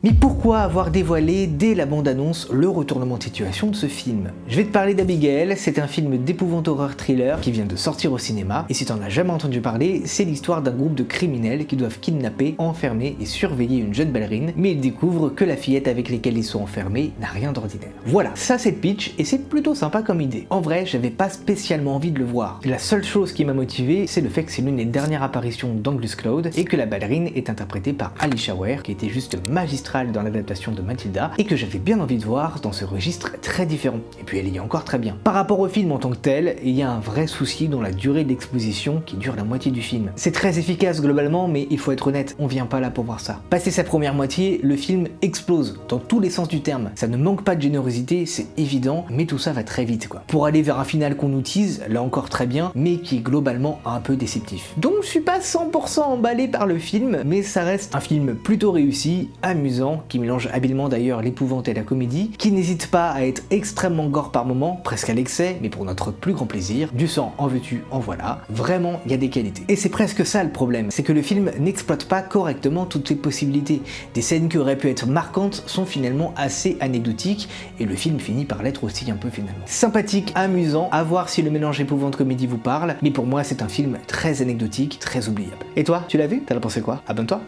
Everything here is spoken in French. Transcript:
Mais pourquoi avoir dévoilé dès la bande-annonce le retournement de situation de ce film? Je vais te parler d'Abigail, c'est un film d'épouvante horreur thriller qui vient de sortir au cinéma, et si t'en as jamais entendu parler, c'est l'histoire d'un groupe de criminels qui doivent kidnapper, enfermer et surveiller une jeune ballerine, mais ils découvrent que la fillette avec laquelle ils sont enfermés n'a rien d'ordinaire. Voilà, ça c'est le pitch, et c'est plutôt sympa comme idée. En vrai, j'avais pas spécialement envie de le voir. La seule chose qui m'a motivé, c'est le fait que c'est l'une des dernières apparitions d'Angus Cloud, et que la ballerine est interprétée par Alicia Ware, qui était juste magistrale dans l'adaptation de Mathilda, et que j'avais bien envie de voir dans ce registre très différent. Et puis elle y est encore très bien. Par rapport au film en tant que tel, il y a un vrai souci dans la durée de l'exposition qui dure la moitié du film. C'est très efficace globalement, mais il faut être honnête, on vient pas là pour voir ça. Passé sa première moitié, le film explose, dans tous les sens du terme. Ça ne manque pas de générosité, c'est évident, mais tout ça va très vite quoi. Pour aller vers un final qu'on nous tease, là encore très bien, mais qui est globalement un peu déceptif. Donc je suis pas 100% emballé par le film, mais ça reste un film plutôt réussi, amusant, qui mélange habilement d'ailleurs l'épouvante et la comédie, qui n'hésite pas à être extrêmement gore par moments, presque à l'excès, mais pour notre plus grand plaisir. Du sang en veux-tu, en voilà. Vraiment, il y a des qualités. Et c'est presque ça le problème, c'est que le film n'exploite pas correctement toutes les possibilités. Des scènes qui auraient pu être marquantes sont finalement assez anecdotiques, et le film finit par l'être aussi un peu finalement. Sympathique, amusant, à voir si le mélange épouvante-comédie vous parle, mais pour moi c'est un film très anecdotique, très oubliable. Et toi, tu l'as vu? T'en as pensé quoi? Abonne-toi!